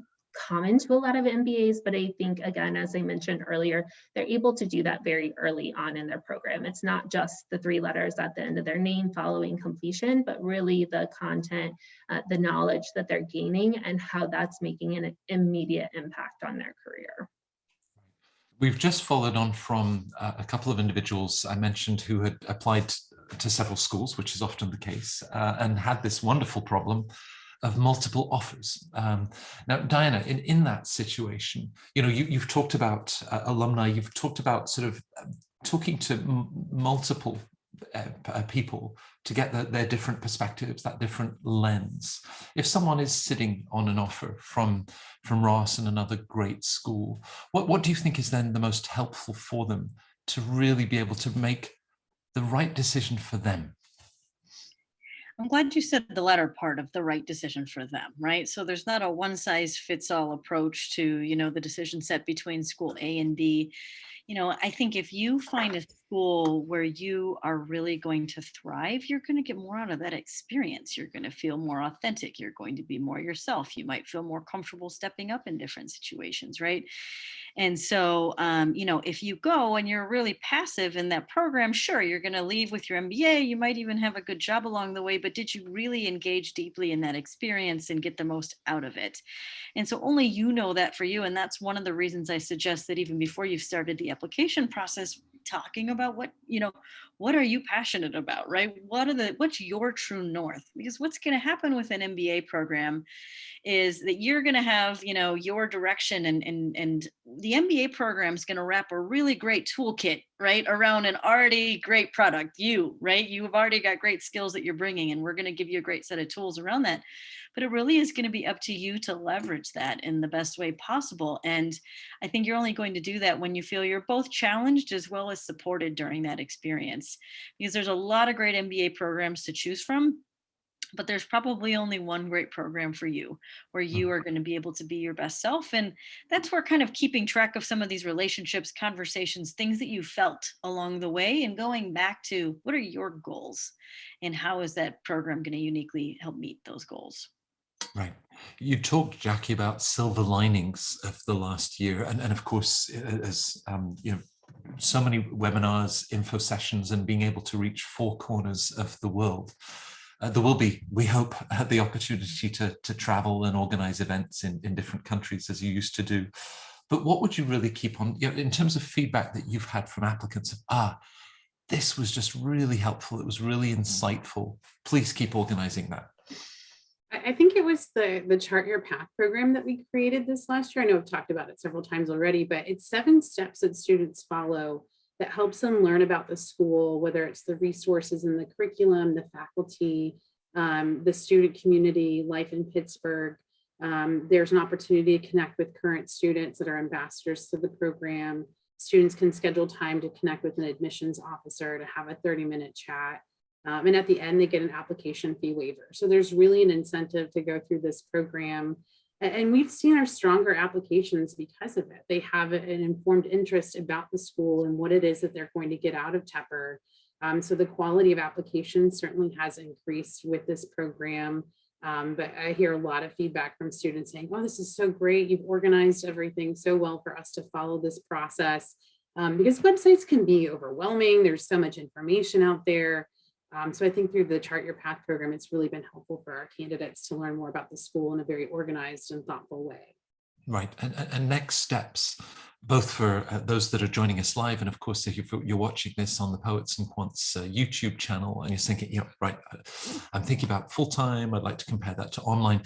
common to a lot of MBAs, but I think, again, as I mentioned earlier, they're able to do that very early on in their program. It's not just the 3 letters at the end of their name following completion, but really the content, the knowledge that they're gaining and how that's making an immediate impact on their career. We've just followed on from a couple of individuals I mentioned who had applied to several schools, which is often the case, and had this wonderful problem of multiple offers. Now, Diana, in that situation, you've talked about alumni, you've talked about sort of talking to multiple people to get their different perspectives, that different lens. If someone is sitting on an offer from Ross and another great school, what do you think is then the most helpful for them to really be able to make the right decision for them? I'm glad you said the latter part of the right decision for them, right? So there's not a one size fits all approach to, the decision set between school A and B. I think if you find a school where you are really going to thrive, you're going to get more out of that experience. You're going to feel more authentic. You're going to be more yourself. You might feel more comfortable stepping up in different situations, right? And so, if you go and you're really passive in that program, sure, you're going to leave with your MBA. You might even have a good job along the way, but did you really engage deeply in that experience and get the most out of it? And so only you know that for you. And that's one of the reasons I suggest that even before you've started the application process, talking about what are you passionate about, right? What's your true north? Because what's going to happen with an MBA program is that you're going to have, your direction, and the MBA program is going to wrap a really great toolkit, right, around an already great product. Right? You've already got great skills that you're bringing, and we're going to give you a great set of tools around that. But it really is going to be up to you to leverage that in the best way possible. And I think you're only going to do that when you feel you're both challenged as well as supported during that experience, because there's a lot of great MBA programs to choose from. But there's probably only one great program for you where you are going to be able to be your best self. And that's where kind of keeping track of some of these relationships, conversations, things that you felt along the way, and going back to what are your goals and how is that program going to uniquely help meet those goals? Right. You talked, Jackie, about silver linings of the last year. And of course, as so many webinars, info sessions, and being able to reach 4 corners of the world. There will be, we hope, the opportunity to travel and organize events in different countries as you used to do. But what would you really keep on, in terms of feedback that you've had from applicants of, this was just really helpful, it was really insightful, please keep organizing that? I think it was the Chart Your Path program that we created this last year. I know I've talked about it several times already, but it's 7 steps that students follow that helps them learn about the school, whether it's the resources in the curriculum, the faculty, the student community, life in Pittsburgh. There's an opportunity to connect with current students that are ambassadors to the program. Students can schedule time to connect with an admissions officer to have a 30-minute chat. And at the end, they get an application fee waiver. So there's really an incentive to go through this program. And we've seen our stronger applications because of it. They have an informed interest about the school and what it is that they're going to get out of Tepper. So the quality of applications certainly has increased with this program. But I hear a lot of feedback from students saying, "Oh, this is so great. You've organized everything so well for us to follow this process." Because websites can be overwhelming. There's so much information out there. So I think through the Chart Your Path program, it's really been helpful for our candidates to learn more about the school in a very organized and thoughtful way. Right, and next steps, both for those that are joining us live, and of course, if you're watching this on the Poets and Quants YouTube channel, and you're thinking, right, I'm thinking about full-time, I'd like to compare that to online.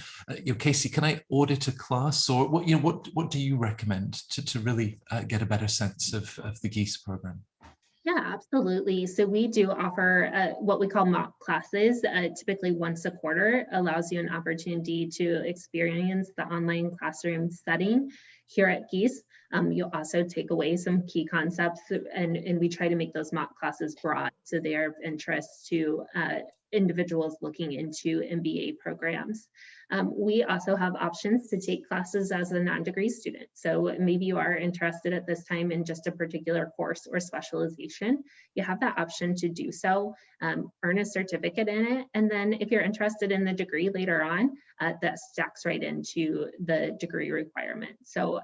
Casey, can I audit a class, or what do you recommend to really get a better sense of the Gies program? Yeah, absolutely. So we do offer what we call mock classes, typically once a quarter, allows you an opportunity to experience the online classroom setting here at Gies. You'll also take away some key concepts, and we try to make those mock classes broad, so they are of interest to individuals looking into MBA programs. We also have options to take classes as a non-degree student. So maybe you are interested at this time in just a particular course or specialization. You have that option to do so, earn a certificate in it. And then if you're interested in the degree later on, that stacks right into the degree requirement. So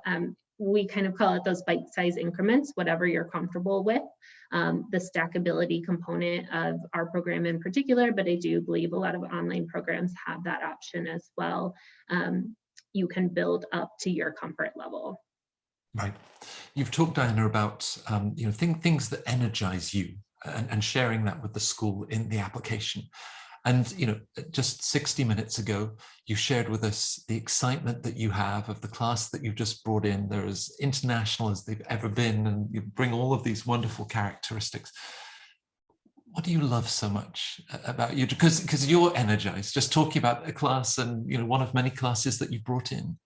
we kind of call it those bite-sized increments, whatever you're comfortable with. The stackability component of our program in particular, but I do believe a lot of online programs have that option as well. You can build up to your comfort level. Right. You've talked, Diana, about things that energize you and sharing that with the school in the application. And just 60 minutes ago, you shared with us the excitement that you have of the class that you've just brought in. They're as international as they've ever been, and you bring all of these wonderful characteristics. What do you love so much about you? Because you're energized, just talking about a class and one of many classes that you've brought in.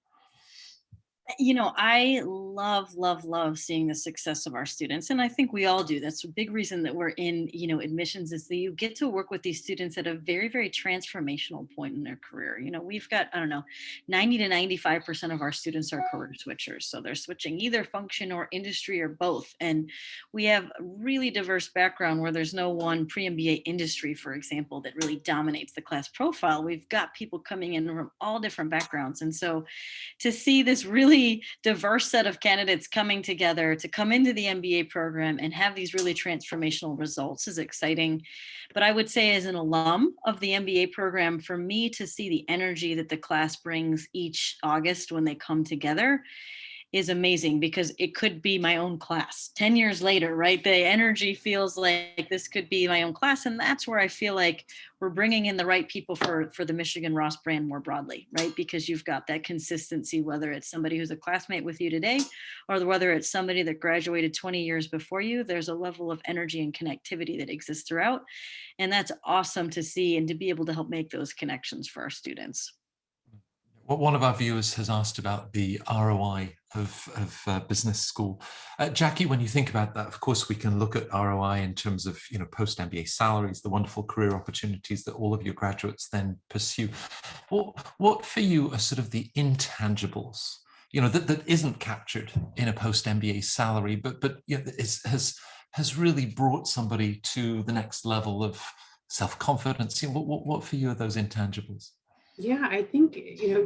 I love seeing the success of our students. And I think we all do. That's a big reason that we're in, admissions, is that you get to work with these students at a very, very transformational point in their career. We've got, 90 to 95% of our students are career switchers. So they're switching either function or industry or both. And we have a really diverse background where there's no one pre-MBA industry, for example, that really dominates the class profile. We've got people coming in from all different backgrounds. And so to see this really diverse set of candidates coming together to come into the MBA program and have these really transformational results is exciting. But I would say, as an alum of the MBA program, for me to see the energy that the class brings each August when they come together is amazing, because it could be my own class 10 years later, right? The energy feels like this could be my own class. And that's where I feel like we're bringing in the right people for the Michigan Ross brand more broadly, right? Because you've got that consistency, whether it's somebody who's a classmate with you today, or whether it's somebody that graduated 20 years before you, there's a level of energy and connectivity that exists throughout. And that's awesome to see and to be able to help make those connections for our students. Well, one of our viewers has asked about the ROI of business school. Jackie, when you think about that, of course, we can look at ROI in terms of post-MBA salaries, the wonderful career opportunities that all of your graduates then pursue. What for you are sort of the intangibles, that isn't captured in a post-MBA salary, but has really brought somebody to the next level of self-confidence? What for you are those intangibles? Yeah, I think,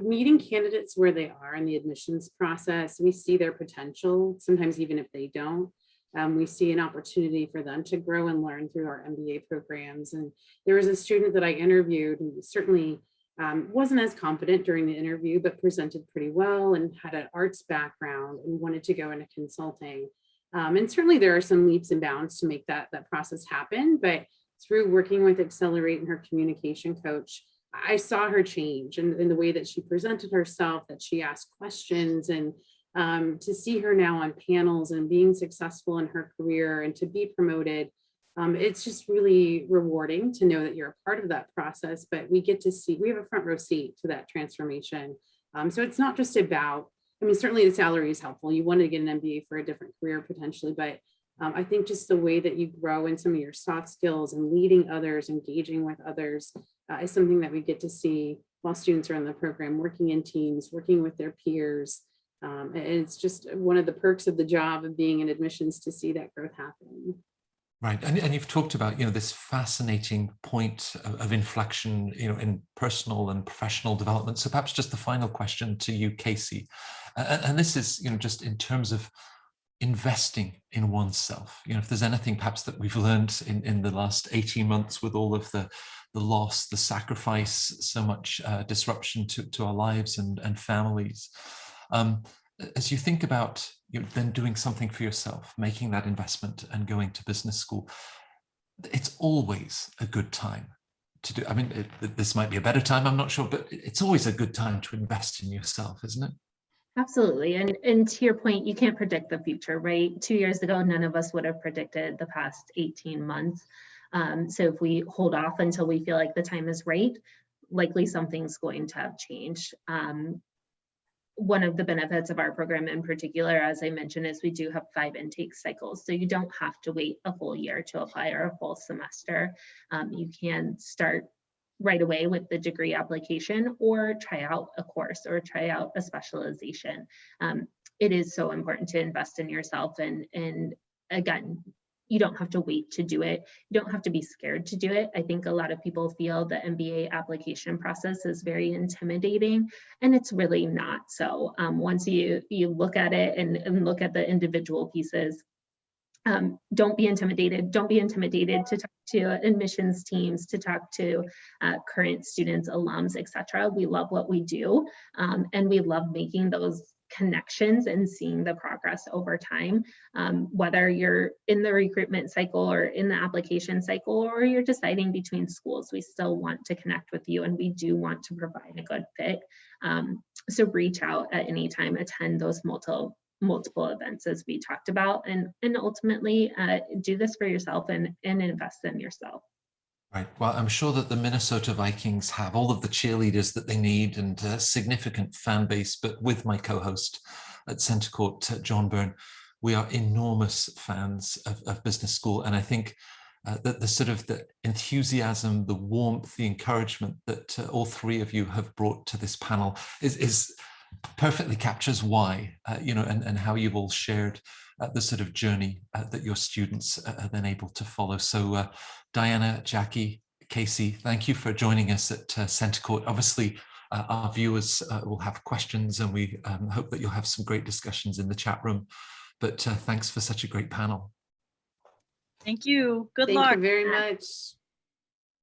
meeting candidates where they are in the admissions process, we see their potential, sometimes even if they don't. we see an opportunity for them to grow and learn through our MBA programs. And there was a student that I interviewed who certainly wasn't as confident during the interview, but presented pretty well and had an arts background and wanted to go into consulting. And certainly there are some leaps and bounds to make that process happen, but through working with Accelerate and her communication coach, I saw her change in the way that she presented herself, that she asked questions, and to see her now on panels and being successful in her career and to be promoted. It's just really rewarding to know that you're a part of that process, but we get to see, we have a front row seat to that transformation. So it's not just about, I mean, certainly the salary is helpful. You want to get an MBA for a different career potentially, but I think just the way that you grow in some of your soft skills and leading others, engaging with others is something that we get to see while students are in the program, working in teams, working with their peers. And it's just one of the perks of the job of being in admissions to see that growth happen. Right, and you've talked about, this fascinating point of inflection, in personal and professional development. So perhaps just the final question to you, Casey, and this is, just in terms of investing in oneself. If there's anything perhaps that we've learned in the last 18 months with all of the loss, the sacrifice, so much disruption to our lives and families. As you think about then doing something for yourself, making that investment and going to business school, it's always a good time to do. I mean, this might be a better time, I'm not sure, but it's always a good time to invest in yourself, isn't it? Absolutely. And to your point, you can't predict the future, right? 2 years ago, none of us would have predicted the past 18 months. So if we hold off until we feel like the time is right, likely something's going to have changed. One of the benefits of our program in particular, as I mentioned, is we do have 5 intake cycles. So you don't have to wait a full year to apply or a full semester. You can start right away with the degree application or try out a course or try out a specialization. It is so important to invest in yourself. And again, you don't have to wait to do it. You don't have to be scared to do it. I think a lot of people feel the MBA application process is very intimidating, and it's really not. So once you look at it and look at the individual pieces, don't be intimidated. Don't be intimidated to talk to admissions teams, to talk to current students, alums, etc. We love what we do, and we love making those connections and seeing the progress over time, whether you're in the recruitment cycle or in the application cycle, or you're deciding between schools. We still want to connect with you, and we do want to provide a good fit. So reach out at any time, attend those multiple events as we talked about, and ultimately do this for yourself and invest in yourself. Right. Well, I'm sure that the Minnesota Vikings have all of the cheerleaders that they need and a significant fan base, but with my co-host at Centre Court, John Byrne, we are enormous fans of business school. And I think that the sort of the enthusiasm, the warmth, the encouragement that all 3 of you have brought to this panel is perfectly captures why, and how you've all shared the sort of journey that your students are then able to follow. So Diana, Jackie, Casey, thank you for joining us at Centre Court. Obviously, our viewers will have questions, and we hope that you'll have some great discussions in the chat room. But thanks for such a great panel. Thank you. Good luck. Thank you very much.